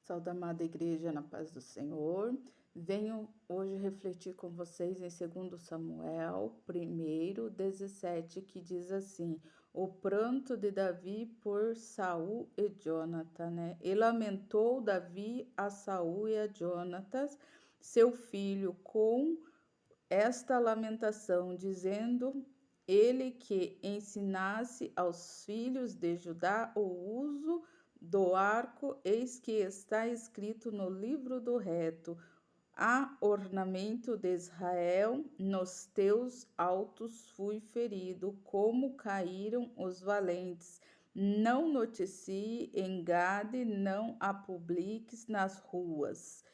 Saúde, amada igreja, na paz do Senhor. Venho hoje refletir com vocês em 2 Samuel 1:17, que diz assim: o pranto de Davi por Saul e Jonatas, né? E lamentou Davi a Saul e a Jonatas, seu filho, com esta lamentação, dizendo ele que ensinasse aos filhos de Judá o uso do arco, eis que está escrito no livro do reto: há ornamento de Israel, nos teus altos fui ferido, como caíram os valentes. Não noticie em Gade, não a publiques nas ruas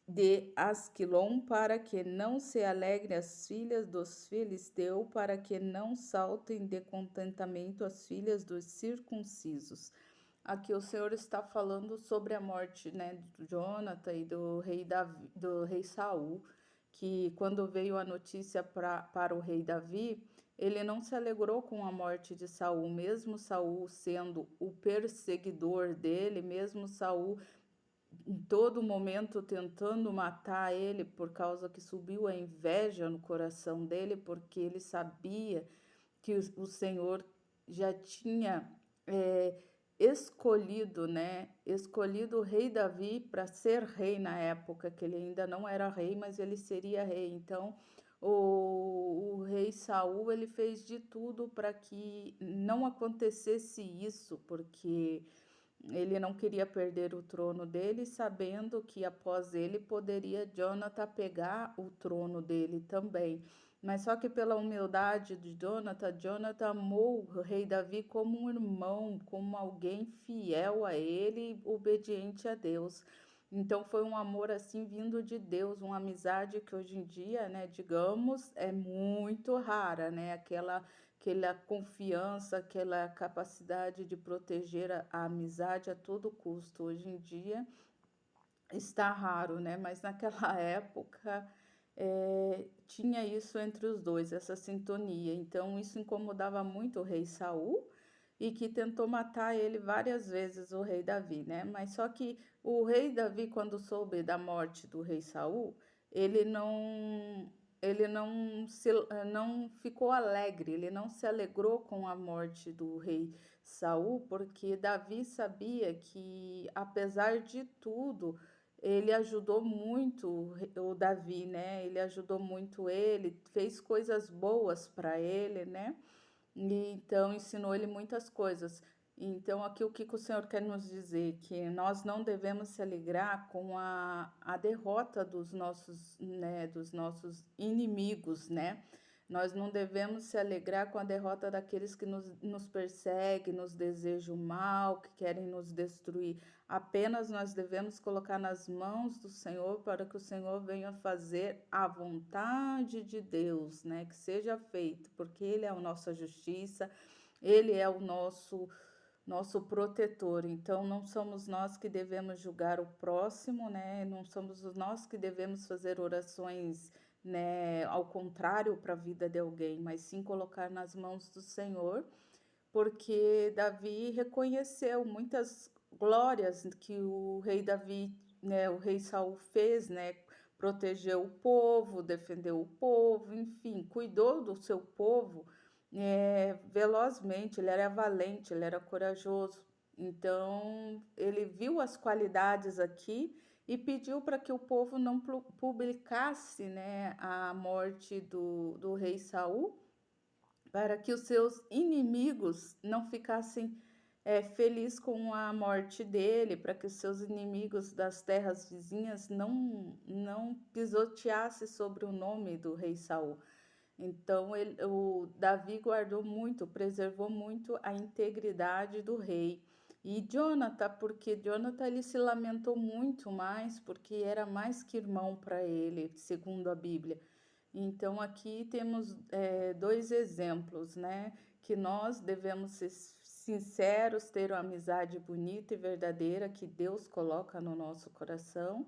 de Asquilom, para que não se alegrem as filhas dos filisteus, para que não saltem de contentamento as filhas dos circuncisos. Aqui o Senhor está falando sobre a morte, né, do Jonathan e do rei Davi, do rei Saul, que quando veio a notícia para o rei Davi, ele não se alegrou com a morte de Saul, mesmo Saul sendo o perseguidor dele, mesmo Saul em todo momento tentando matar ele, por causa que subiu a inveja no coração dele, porque ele sabia que o Senhor já tinha escolhido, né? Escolhido o rei Davi para ser rei na época, que ele ainda não era rei, mas ele seria rei. Então, o rei Saul, ele fez de tudo para que não acontecesse isso, porque ele não queria perder o trono dele, sabendo que após ele poderia Jonathan pegar o trono dele também. Mas só que pela humildade de Jonathan, Jonathan amou o rei Davi como um irmão, como alguém fiel a ele, obediente a Deus. Então foi um amor assim vindo de Deus, uma amizade que hoje em dia, né, digamos, é muito rara, né? Aquela confiança, aquela capacidade de proteger a amizade a todo custo. Hoje em dia está raro, né? Mas naquela época tinha isso entre os dois, essa sintonia. Então isso incomodava muito o rei Saul e que tentou matar ele várias vezes, o rei Davi, né? Mas só que o rei Davi, quando soube da morte do rei Saul, ele não não ficou alegre, ele não se alegrou com a morte do rei Saul, porque Davi sabia que, apesar de tudo, ele ajudou muito o Davi, né? Ele ajudou muito ele, fez coisas boas para ele, né? E então ensinou ele muitas coisas. Então, aqui o que o Senhor quer nos dizer? Que nós não devemos se alegrar com a derrota dos nossos inimigos, né? Nós não devemos se alegrar com a derrota daqueles que nos perseguem, nos desejam mal, que querem nos destruir. Apenas nós devemos colocar nas mãos do Senhor para que o Senhor venha fazer a vontade de Deus, né? Que seja feito, porque Ele é a nossa justiça, Ele é o nosso protetor. Então, não somos nós que devemos julgar o próximo, né? Não somos nós que devemos fazer orações, né, ao contrário para a vida de alguém, mas sim colocar nas mãos do Senhor, porque Davi reconheceu muitas glórias que o rei Davi, né, o rei Saul fez, né? Protegeu o povo, defendeu o povo, enfim, cuidou do seu povo velozmente, ele era valente, ele era corajoso. Então, ele viu as qualidades aqui e pediu para que o povo não publicasse, né, a morte do rei Saul, para que os seus inimigos não ficassem felizes com a morte dele, para que os seus inimigos das terras vizinhas não pisoteassem sobre o nome do rei Saul. Então, o Davi guardou muito, preservou muito a integridade do rei. E Jonathan, porque Jonathan ele se lamentou muito mais, porque era mais que irmão para ele, segundo a Bíblia. Então, aqui temos dois exemplos, né? Que nós devemos ser sinceros, ter uma amizade bonita e verdadeira que Deus coloca no nosso coração.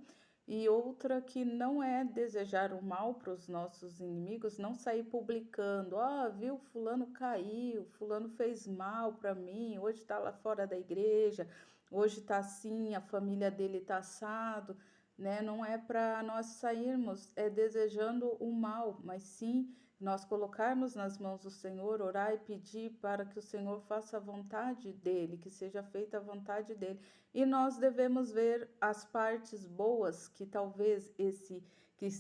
E outra que não é desejar o mal para os nossos inimigos, não sair publicando, viu, fulano caiu, fulano fez mal para mim, hoje está lá fora da igreja, hoje tá assim, a família dele tá assado, né? Não é para nós sairmos desejando o mal, mas sim nós colocarmos nas mãos do Senhor, orar e pedir para que o Senhor faça a vontade dele, que seja feita a vontade dele. E nós devemos ver as partes boas que talvez que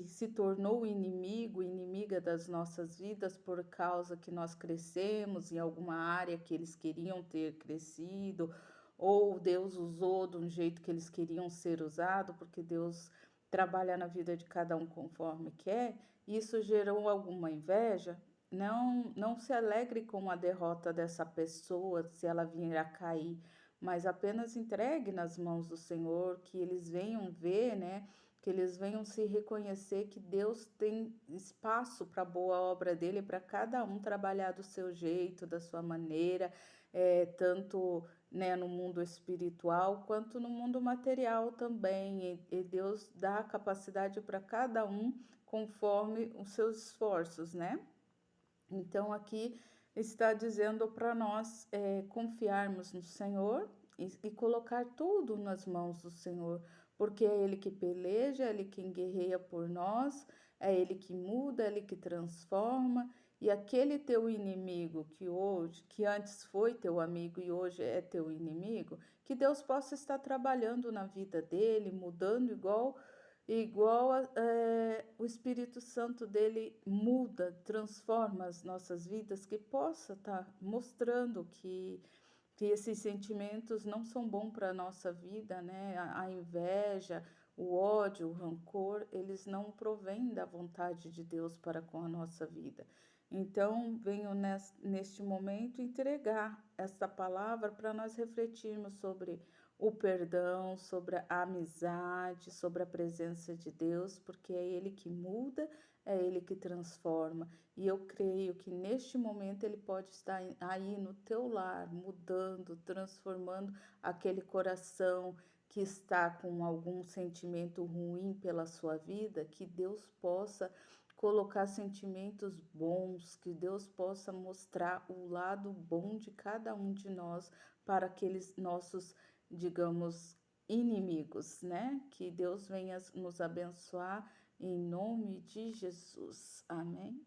se tornou inimigo, inimiga das nossas vidas por causa que nós crescemos em alguma área que eles queriam ter crescido, ou Deus usou de um jeito que eles queriam ser usado, porque Deus trabalha na vida de cada um conforme quer. Isso gerou alguma inveja? Não se alegre com a derrota dessa pessoa se ela vier a cair, mas apenas entregue nas mãos do Senhor, que eles venham ver, né? Que eles venham se reconhecer que Deus tem espaço para a boa obra dele, para cada um trabalhar do seu jeito, da sua maneira, tanto, né, no mundo espiritual quanto no mundo material também. E Deus dá a capacidade para cada um conforme os seus esforços, né? Então, aqui está dizendo para nós confiarmos no Senhor e colocar tudo nas mãos do Senhor, porque é Ele que peleja, é Ele quem guerreia por nós, é Ele que muda, é Ele que transforma. E aquele teu inimigo que antes foi teu amigo e hoje é teu inimigo, que Deus possa estar trabalhando na vida dele, mudando igual o Espírito Santo dele muda, transforma as nossas vidas, que possa estar mostrando que esses sentimentos não são bons para a nossa vida, né? A inveja, o ódio, o rancor, eles não provêm da vontade de Deus para com a nossa vida. Então, venho neste momento entregar esta palavra para nós refletirmos sobre o perdão, sobre a amizade, sobre a presença de Deus, porque é Ele que muda, é Ele que transforma. E eu creio que neste momento Ele pode estar aí no teu lar, mudando, transformando aquele coração que está com algum sentimento ruim pela sua vida, que Deus possa colocar sentimentos bons, que Deus possa mostrar o lado bom de cada um de nós para aqueles nossos, digamos, inimigos, né? Que Deus venha nos abençoar em nome de Jesus. Amém.